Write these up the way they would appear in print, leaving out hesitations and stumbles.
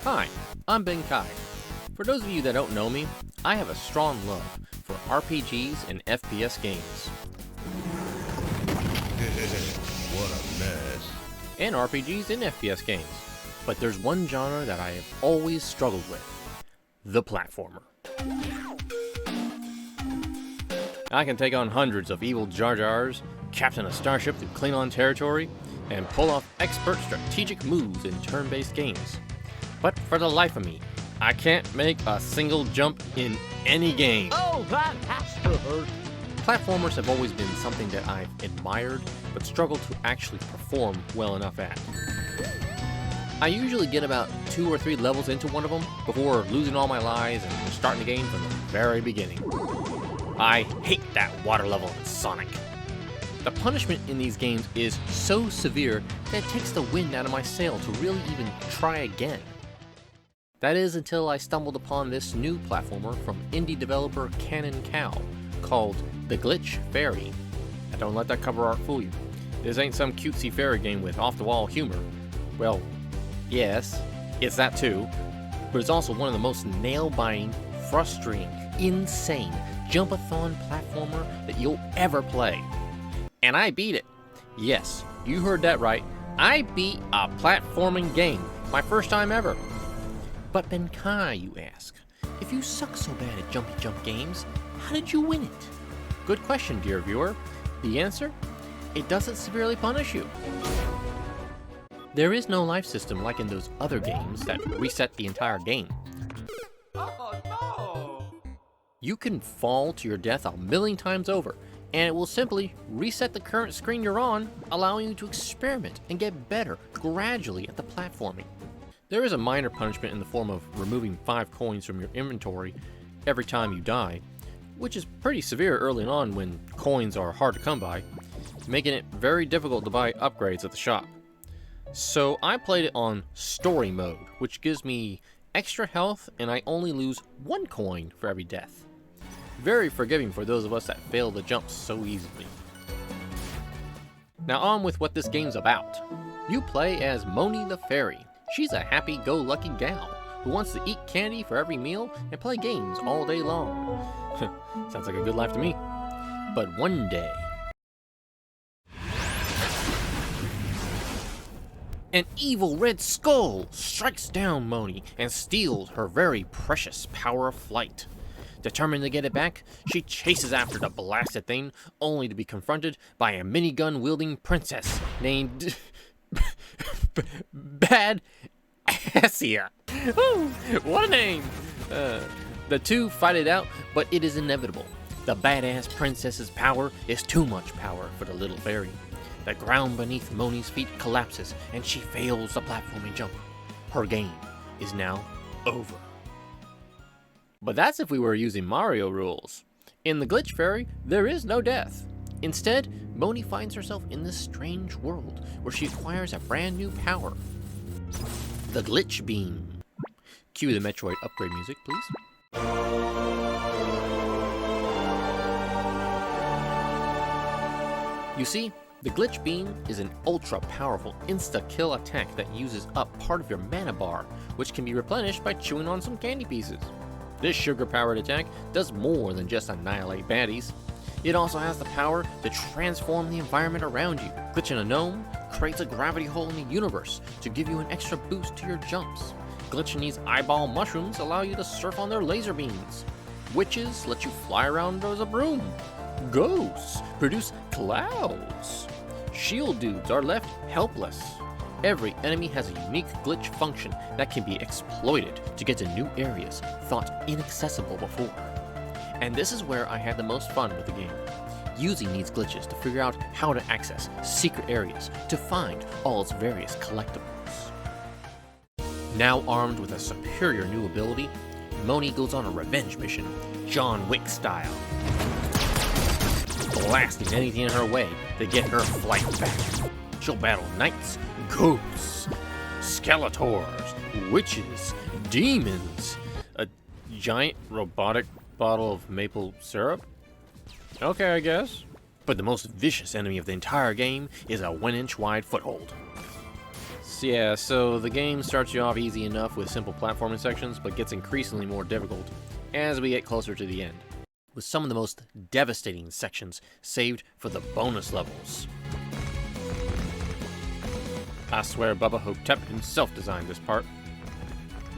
Hi, I'm Ben Kai. For those of you that don't know me, I have a strong love for RPGs and FPS games. What a mess. And RPGs and FPS games. But there's one genre that I have always struggled with. The platformer. I can take on hundreds of evil Jar Jars, captain a starship through Klingon territory, and pull off expert strategic moves in turn-based games. But for the life of me, I can't make a single jump in any game. Oh, that has to hurt. Platformers have always been something that I've admired, but struggled to actually perform well enough at. I usually get about 2 or 3 levels into one of them before losing all my lives and starting the game from the very beginning. I hate that water level in Sonic. The punishment in these games is so severe that it takes the wind out of my sail to really even try again. That is until I stumbled upon this new platformer from indie developer Cannon Cow called The Glitch Fairy. Now don't let that cover art fool you. This ain't some cutesy fairy game with off-the-wall humor. Well, yes, it's that too, but it's also one of the most nail-biting, frustrating, insane jump-a-thon platformer that you'll ever play. And I beat it. Yes, you heard that right. I beat a platforming game. My first time ever. But Ben Kai, you ask, if you suck so bad at jumpy jump games, how did you win it? Good question, dear viewer. The answer? It doesn't severely punish you. There is no life system like in those other games that reset the entire game. Oh, no. You can fall to your death 1,000,000 times over, and it will simply reset the current screen you're on, allowing you to experiment and get better gradually at the platforming. There is a minor punishment in the form of removing 5 coins from your inventory every time you die, which is pretty severe early on when coins are hard to come by, making it very difficult to buy upgrades at the shop. So I played it on story mode, which gives me extra health and I only lose 1 coin for every death. Very forgiving for those of us that fail the jumps so easily. Now on with what this game's about. You play as Moni the Fairy. She's a happy-go-lucky gal who wants to eat candy for every meal and play games all day long. Sounds like a good life to me. But one day, an evil red skull strikes down Moni and steals her very precious power of flight. Determined to get it back, she chases after the blasted thing, only to be confronted by a minigun-wielding princess named Bad Assia. Ooh, what a name! The two fight it out, but it is inevitable. The badass princess's power is too much power for the little fairy. The ground beneath Moni's feet collapses, and she fails the platforming jump. Her game is now over. But that's if we were using Mario rules. In the Glitch Fairy, there is no death. Instead, Moni finds herself in this strange world where she acquires a brand new power. The Glitch Beam. Cue the Metroid upgrade music, please. You see, the Glitch Beam is an ultra-powerful insta-kill attack that uses up part of your mana bar, which can be replenished by chewing on some candy pieces. This sugar-powered attack does more than just annihilate baddies. It also has the power to transform the environment around you. Glitching a gnome creates a gravity hole in the universe to give you an extra boost to your jumps. Glitching these eyeball mushrooms allow you to surf on their laser beams. Witches let you fly around as a broom. Ghosts produce clouds. Shield dudes are left helpless. Every enemy has a unique glitch function that can be exploited to get to new areas thought inaccessible before. And this is where I had the most fun with the game, using these glitches to figure out how to access secret areas to find all its various collectibles. Now armed with a superior new ability, Moni goes on a revenge mission, John Wick style, blasting anything in her way to get her flight back. She'll battle knights, ghosts, skeletors, witches, demons, a giant robotic bottle of maple syrup? Okay, I guess. But the most vicious enemy of the entire game is a 1-inch wide foothold. Yeah, so the game starts you off easy enough with simple platforming sections, but gets increasingly more difficult as we get closer to the end, with some of the most devastating sections saved for the bonus levels. I swear Bubba Hotep himself designed this part.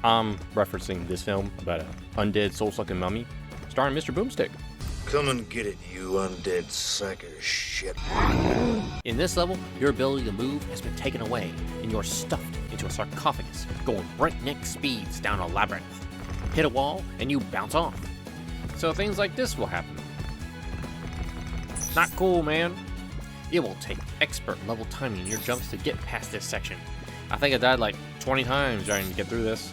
I'm referencing this film about an undead soul-sucking mummy, starring Mr. Boomstick. Come and get it, you undead sack of shit. In this level, your ability to move has been taken away, and you're stuffed into a sarcophagus, going breakneck speeds down a labyrinth. Hit a wall, and you bounce off. So things like this will happen. Not cool, man. It will take expert level timing in your jumps to get past this section. I think I died like 20 times trying to get through this.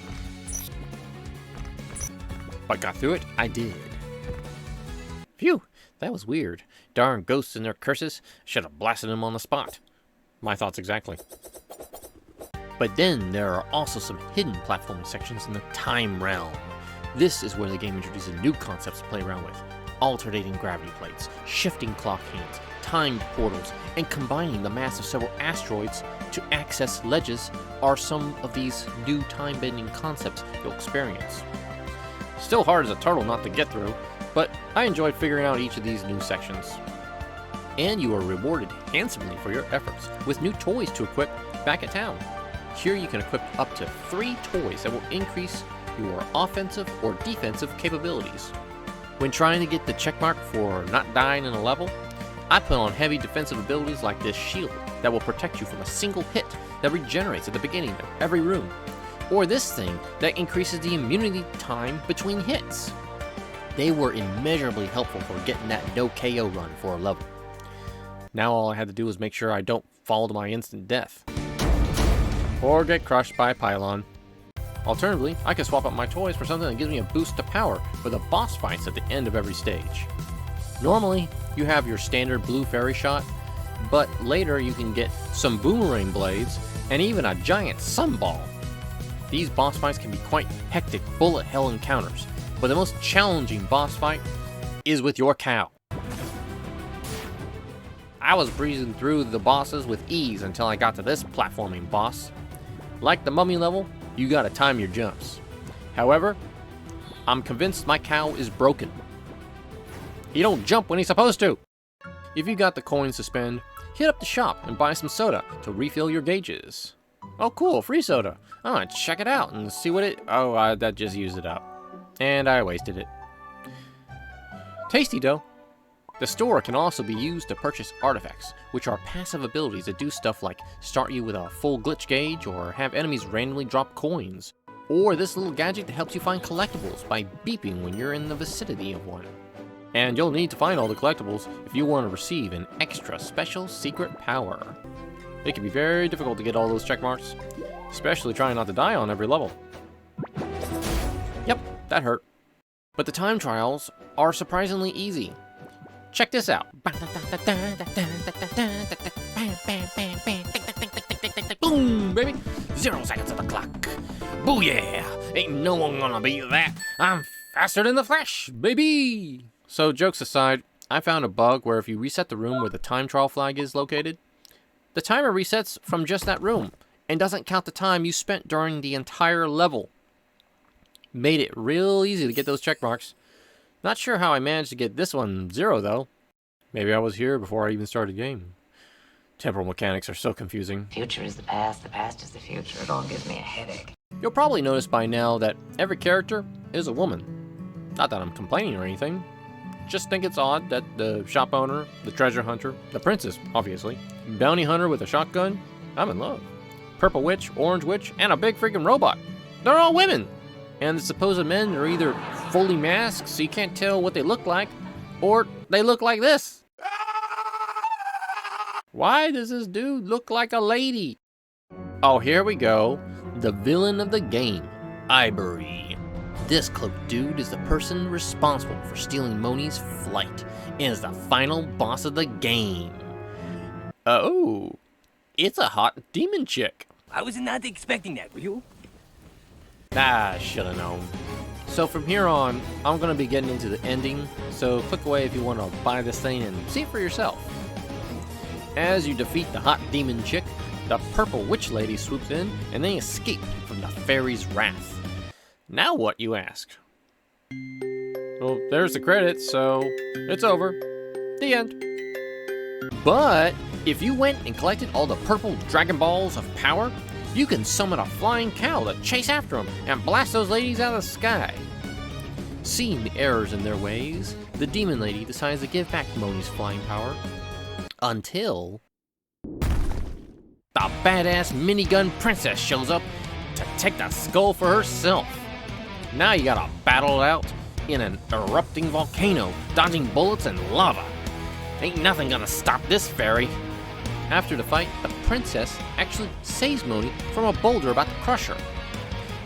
But got through it, I did. Phew, that was weird. Darn ghosts and their curses. Should have blasted them on the spot. My thoughts exactly. But then there are also some hidden platforming sections in the time realm. This is where the game introduces new concepts to play around with. Alternating gravity plates, shifting clock hands, timed portals, and combining the mass of several asteroids to access ledges are some of these new time-bending concepts you'll experience. Still hard as a turtle not to get through, but I enjoyed figuring out each of these new sections. And you are rewarded handsomely for your efforts with new toys to equip back at town. Here you can equip up to 3 toys that will increase your offensive or defensive capabilities. When trying to get the checkmark for not dying in a level, I put on heavy defensive abilities like this shield that will protect you from a single hit that regenerates at the beginning of every room, or this thing that increases the immunity time between hits. They were immeasurably helpful for getting that no KO run for a level. Now all I had to do was make sure I don't fall to my instant death, or get crushed by a pylon. Alternatively, I can swap out my toys for something that gives me a boost to power for the boss fights at the end of every stage. Normally, you have your standard blue fairy shot, but later you can get some boomerang blades and even a giant sunball. These boss fights can be quite hectic bullet hell encounters, but the most challenging boss fight is with your cow. I was breezing through the bosses with ease until I got to this platforming boss. Like the mummy level, you gotta time your jumps. However, I'm convinced my cow is broken. He don't jump when he's supposed to. If you got the coins to spend, hit up the shop and buy some soda to refill your gauges. Oh cool, free soda. I'm gonna check it out and see what it... Oh, that just used it up. And I wasted it. Tasty though. The store can also be used to purchase artifacts, which are passive abilities that do stuff like start you with a full glitch gauge or have enemies randomly drop coins. Or this little gadget that helps you find collectibles by beeping when you're in the vicinity of one. And you'll need to find all the collectibles if you want to receive an extra special secret power. It can be very difficult to get all those check marks, especially trying not to die on every level. Yep, that hurt. But the time trials are surprisingly easy. Check this out. Boom, baby. 0 seconds on the clock. Booyah! Ain't no one gonna beat that. I'm faster than the Flash, baby! So, jokes aside, I found a bug where if you reset the room where the time trial flag is located, the timer resets from just that room and doesn't count the time you spent during the entire level. Made it real easy to get those check marks. Not sure how I managed to get this one 0 though. Maybe I was here before I even started the game. Temporal mechanics are so confusing. Future is the past is the future. It all gives me a headache. You'll probably notice by now that every character is a woman. Not that I'm complaining or anything. Just think it's odd that the shop owner, the treasure hunter, the princess, obviously, bounty hunter with a shotgun, I'm in love. Purple witch, orange witch, and a big freaking robot. They're all women! And the supposed men are either fully masked so you can't tell what they look like, or they look like this. Why does this dude look like a lady? Oh, here we go. The villain of the game, Ivory. This cloaked dude is the person responsible for stealing Moni's flight and is the final boss of the game. Oh, it's a hot demon chick. I was not expecting that, were you? Ah, should've known. So from here on, I'm gonna be getting into the ending, so click away if you want to buy this thing and see it for yourself. As you defeat the hot demon chick, the purple witch lady swoops in and they escape from the fairy's wrath. Now what, you ask? Well, there's the credits, so it's over. The end. But if you went and collected all the purple Dragon Balls of power, you can summon a flying cow to chase after them and blast those ladies out of the sky. Seeing the errors in their ways, the demon lady decides to give back Moni's flying power until the badass minigun princess shows up to take the skull for herself. Now you gotta battle it out in an erupting volcano, dodging bullets and lava. Ain't nothing gonna stop this fairy. After the fight, the princess actually saves Moni from a boulder about to crush her.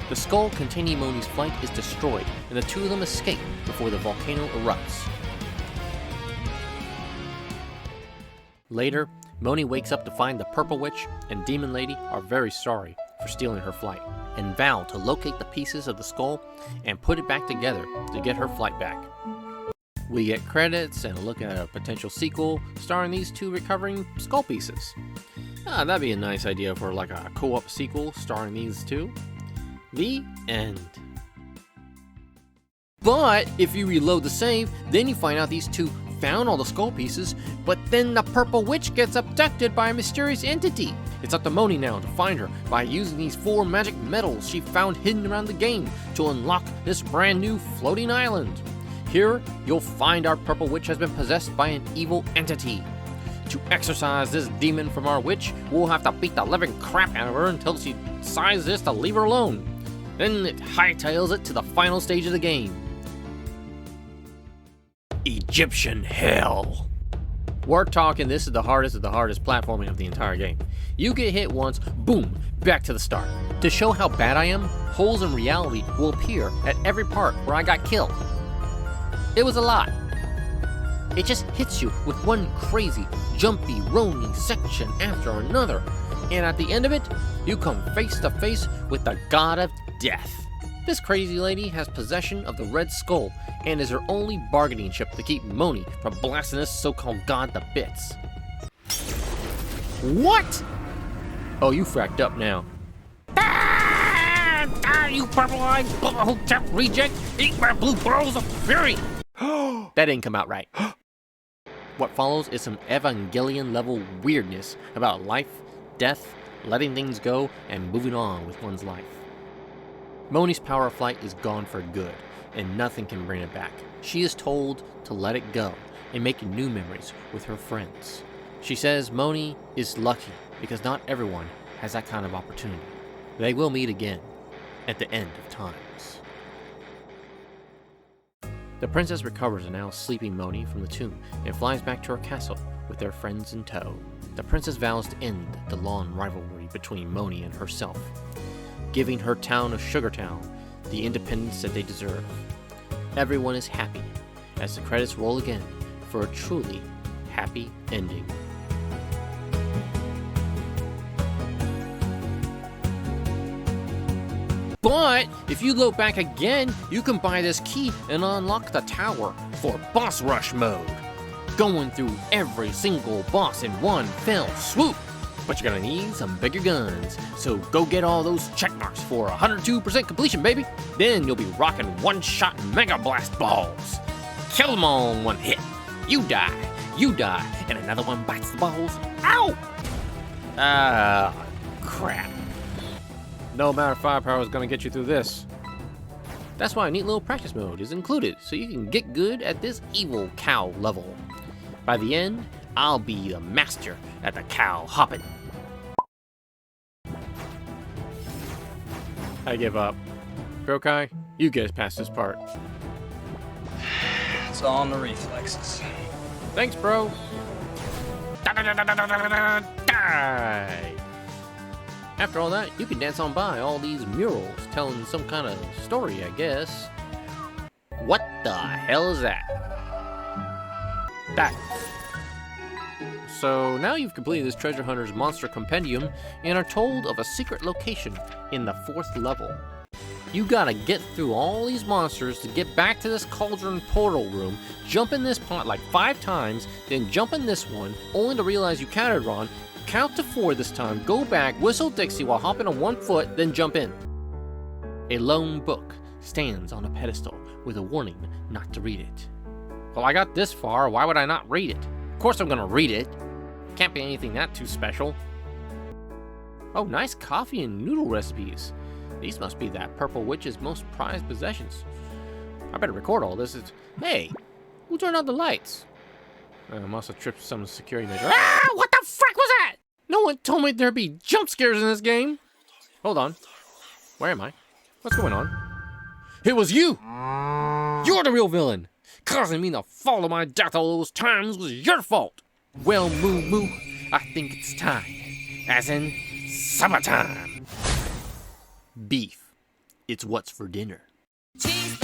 The skull containing Moni's flight is destroyed, and the two of them escape before the volcano erupts. Later, Moni wakes up to find the Purple Witch and Demon Lady are very sorry for stealing her flight, and vow to locate the pieces of the skull and put it back together to get her flight back. We get credits and a look at a potential sequel starring these two recovering skull pieces. That'd be a nice idea for like a co-op sequel starring these two. The end. But if you reload the save, then you find out these two found all the skull pieces, but then the Purple Witch gets abducted by a mysterious entity. It's up to Moni now to find her by using these 4 magic metals she found hidden around the game to unlock this brand new floating island. Here, you'll find our Purple Witch has been possessed by an evil entity. To exorcise this demon from our witch, we'll have to beat the living crap out of her until she decides this to leave her alone. Then it hightails it to the final stage of the game. Egyptian Hell. We're talking this is the hardest of the hardest platforming of the entire game. You get hit once, boom, back to the start. To show how bad I am, holes in reality will appear at every part where I got killed. It was a lot. It just hits you with one crazy, jumpy, roamy section after another. And at the end of it, you come face to face with the god of death. This crazy lady has possession of the Red Skull and is her only bargaining chip to keep Moni from blasting this so-called god to bits. What? Oh, you fracked up now. You purple-eyed, hotel reject! Eat my blue balls of fury! That didn't come out right. What follows is some Evangelion-level weirdness about life, death, letting things go, and moving on with one's life. Moni's power of flight is gone for good, and nothing can bring it back. She is told to let it go and make new memories with her friends. She says Moni is lucky because not everyone has that kind of opportunity. They will meet again at the end of times. The princess recovers a now sleeping Moni from the tomb and flies back to her castle with their friends in tow. The princess vows to end the long rivalry between Moni and herself, giving her town of Sugartown the independence that they deserve. Everyone is happy as the credits roll again for a truly happy ending. But if you load back again, you can buy this key and unlock the tower for boss rush mode, going through every single boss in one fell swoop. But you're gonna need some bigger guns, so go get all those check marks for 102% completion, baby. Then you'll be rocking one-shot Mega Blast balls. Kill them all in one hit. You die, and another one bites the balls. Ow! Crap. No amount of firepower is gonna get you through this. That's why a neat little practice mode is included, so you can get good at this evil cow level. By the end, I'll be the master at the cow hopping. I give up. Grokai, you get us past this part. It's all in the reflexes. Thanks, bro. Die. After all that, you can dance on by all these murals telling some kind of story, I guess. What the hell is that? That. So now you've completed this treasure hunter's monster compendium and are told of a secret location in the 4th level. You gotta get through all these monsters to get back to this cauldron portal room, jump in this pot like 5 times, then jump in this one, only to realize you counted wrong, Count to 4 this time, go back, whistle Dixie while hopping on one foot, then jump in. A lone book stands on a pedestal with a warning not to read it. Well, I got this far, why would I not read it? Of course I'm gonna read it. Can't be anything that too special. Oh, nice coffee and noodle recipes. These must be that purple witch's most prized possessions. I better record all this. Hey, who turned on the lights? I must have tripped some security measure. Ah! What the frick was that? No one told me there'd be jump scares in this game. Hold on. Where am I? What's going on? It was you! You're the real villain! Causing me to fall to my death all those times was your fault! Well, Moo Moo, I think it's time. As in, summertime. Beef. It's what's for dinner. Cheese